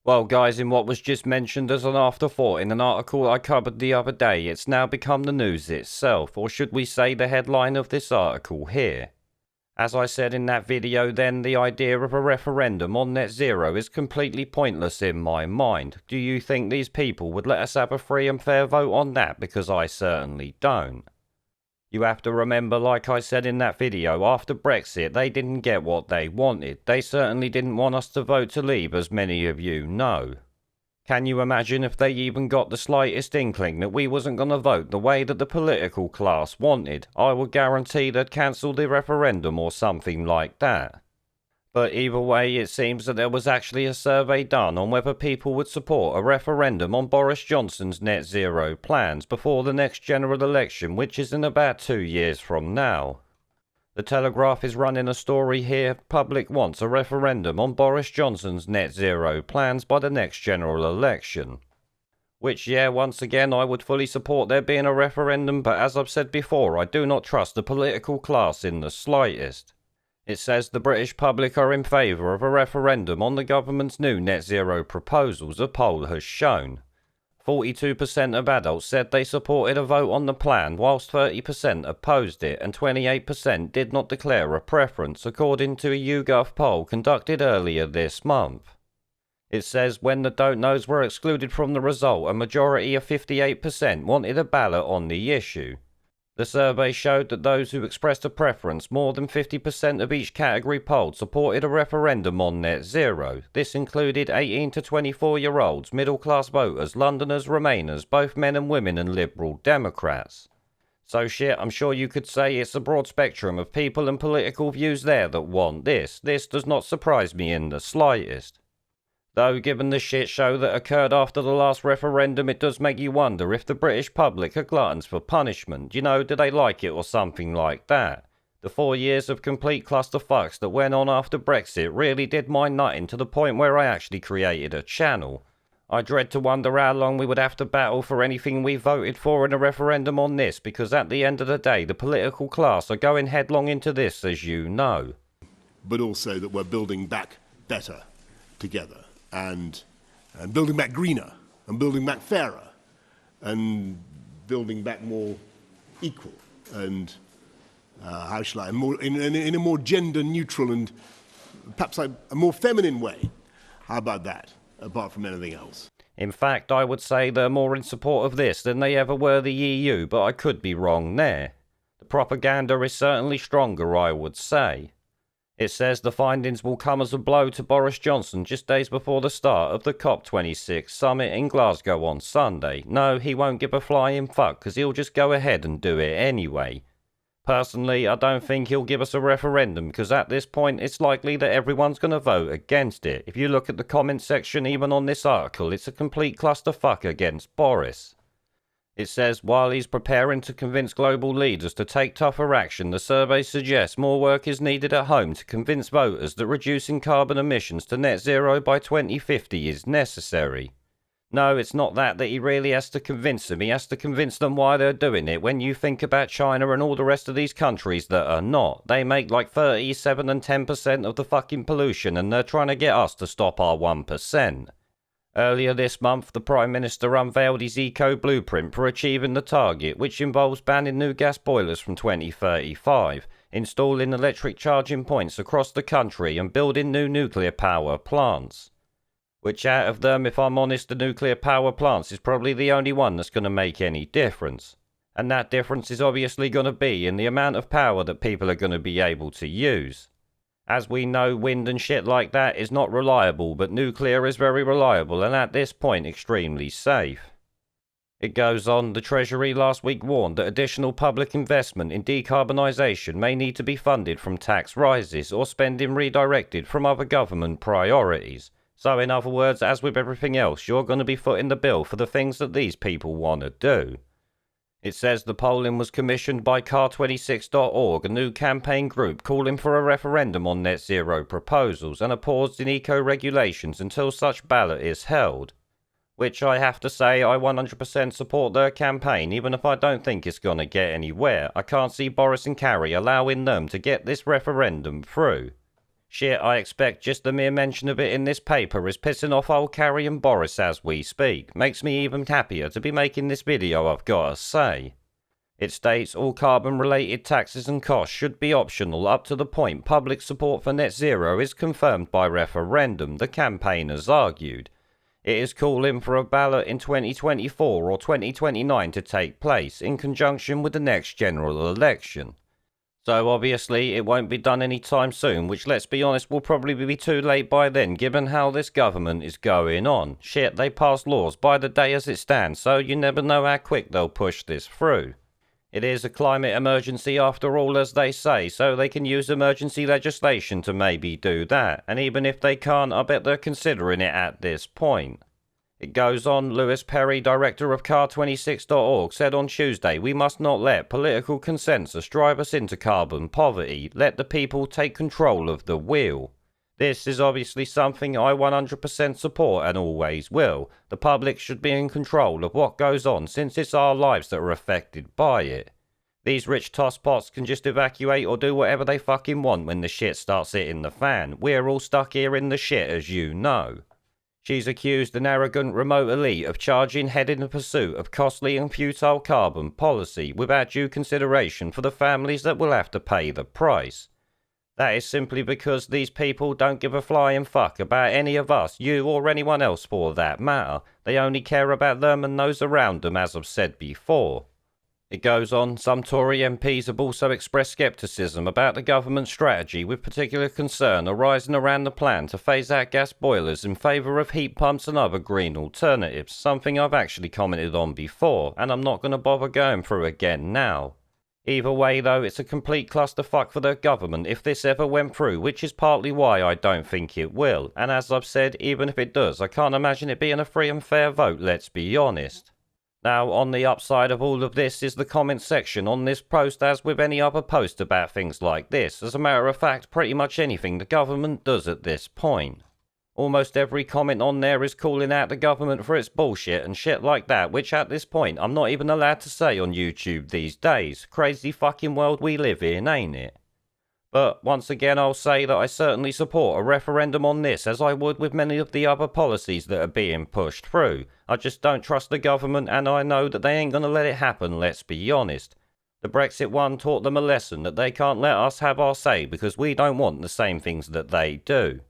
Well, guys, in what was just mentioned as an afterthought in an article I covered the other day, it's now become the news itself, or should we say the headline of this article here. As I said in that video then, the idea of a referendum on net zero is completely pointless in my mind. Do you think these people would let us have a free and fair vote on that? Because I certainly don't. You have to remember, like I said in that video, after Brexit they didn't get what they wanted. They certainly didn't want us to vote to leave, as many of you know. Can you imagine if they even got the slightest inkling that we wasn't going to vote the way that the political class wanted? I would guarantee they'd cancel the referendum or something like that. But either way, it seems that there was actually a survey done on whether people would support a referendum on Boris Johnson's net zero plans before the next general election, which is in about 2 years from now. The Telegraph is running a story here. Public wants a referendum on Boris Johnson's net zero plans by the next general election. Which, yeah, once again, I would fully support there being a referendum, but as I've said before, I do not trust the political class in the slightest. It says the British public are in favour of a referendum on the government's new net zero proposals, a poll has shown. 42% of adults said they supported a vote on the plan, whilst 30% opposed it, and 28% did not declare a preference, according to a YouGov poll conducted earlier this month. It says when the don't knows were excluded from the result, a majority of 58% wanted a ballot on the issue. The survey showed that those who expressed a preference, more than 50% of each category polled, supported a referendum on net zero. This included 18 to 24-year-olds, middle-class voters, Londoners, Remainers, both men and women, and Liberal Democrats. So shit, I'm sure you could say it's a broad spectrum of people and political views there that want this. This does not surprise me in the slightest. Though, given the shit show that occurred after the last referendum, it does make you wonder if the British public are gluttons for punishment. You know, do they like it or something like that? The 4 years of complete clusterfucks that went on after Brexit really did my nutting to the point where I actually created a channel. I dread to wonder how long we would have to battle for anything we voted for in a referendum on this, because at the end of the day, the political class are going headlong into this, as you know. But also that we're building back better together. And building back greener, and building back fairer, and building back more equal, and how shall I, more, in a more gender-neutral and perhaps a more feminine way. How about that, apart from anything else? In fact, I would say they're more in support of this than they ever were the EU, but I could be wrong there. The propaganda is certainly stronger, I would say. It says the findings will come as a blow to Boris Johnson just days before the start of the COP26 summit in Glasgow on Sunday. No, he won't give a flying fuck, because he'll just go ahead and do it anyway. Personally, I don't think he'll give us a referendum, because at this point it's likely that everyone's going to vote against it. If you look at the comment section even on this article, it's a complete clusterfuck against Boris. It says, while he's preparing to convince global leaders to take tougher action, the survey suggests more work is needed at home to convince voters that reducing carbon emissions to net zero by 2050 is necessary. No, it's not that he really has to convince them. He has to convince them why they're doing it. When you think about China and all the rest of these countries that are not, they make like 37 and 10% of the fucking pollution, and they're trying to get us to stop our 1%. Earlier this month, the Prime Minister unveiled his eco-blueprint for achieving the target, which involves banning new gas boilers from 2035, installing electric charging points across the country, and building new nuclear power plants. Which out of them, if I'm honest, the nuclear power plants is probably the only one that's going to make any difference. And that difference is obviously going to be in the amount of power that people are going to be able to use. As we know, wind and shit like that is not reliable, but nuclear is very reliable and at this point extremely safe. It goes on, the Treasury last week warned that additional public investment in decarbonisation may need to be funded from tax rises or spending redirected from other government priorities. So in other words, as with everything else, you're going to be footing the bill for the things that these people want to do. It says the polling was commissioned by car26.org, a new campaign group calling for a referendum on net zero proposals and a pause in eco-regulations until such ballot is held. Which I have to say, I 100% support their campaign, even if I don't think it's going to get anywhere. I can't see Boris and Carrie allowing them to get this referendum through. Shit, I expect just the mere mention of it in this paper is pissing off old Carrie and Boris as we speak. Makes me even happier to be making this video, I've gotta say. It states all carbon-related taxes and costs should be optional up to the point public support for net zero is confirmed by referendum, the campaigners argued. It is calling for a ballot in 2024 or 2029 to take place in conjunction with the next general election. So obviously it won't be done anytime soon, which let's be honest will probably be too late by then given how this government is going on. Shit, they pass laws by the day as it stands, so you never know how quick they'll push this through. It is a climate emergency after all, as they say, so they can use emergency legislation to maybe do that, and even if they can't, I bet they're considering it at this point. It goes on, Lewis Perry, director of car26.org, said on Tuesday, we must not let political consensus drive us into carbon poverty. Let the people take control of the wheel. This is obviously something I 100% support and always will. The public should be in control of what goes on since it's our lives that are affected by it. These rich tosspots can just evacuate or do whatever they fucking want when the shit starts hitting the fan. We're all stuck here in the shit, as you know. She's accused an arrogant remote elite of charging head in the pursuit of costly and futile carbon policy without due consideration for the families that will have to pay the price. That is simply because these people don't give a flying fuck about any of us, you or anyone else for that matter. They only care about them and those around them, as I've said before. It goes on, some Tory MPs have also expressed scepticism about the government strategy, with particular concern arising around the plan to phase out gas boilers in favour of heat pumps and other green alternatives, something I've actually commented on before, and I'm not going to bother going through again now. Either way though, it's a complete clusterfuck for the government if this ever went through, which is partly why I don't think it will, and as I've said, even if it does, I can't imagine it being a free and fair vote, let's be honest. Now, on the upside of all of this is the comment section on this post, as with any other post about things like this. As a matter of fact, pretty much anything the government does at this point. Almost every comment on there is calling out the government for its bullshit and shit like that, which at this point I'm not even allowed to say on YouTube these days. Crazy fucking world we live in, ain't it? But once again I'll say that I certainly support a referendum on this, as I would with many of the other policies that are being pushed through. I just don't trust the government, and I know that they ain't gonna let it happen, let's be honest. The Brexit one taught them a lesson that they can't let us have our say because we don't want the same things that they do.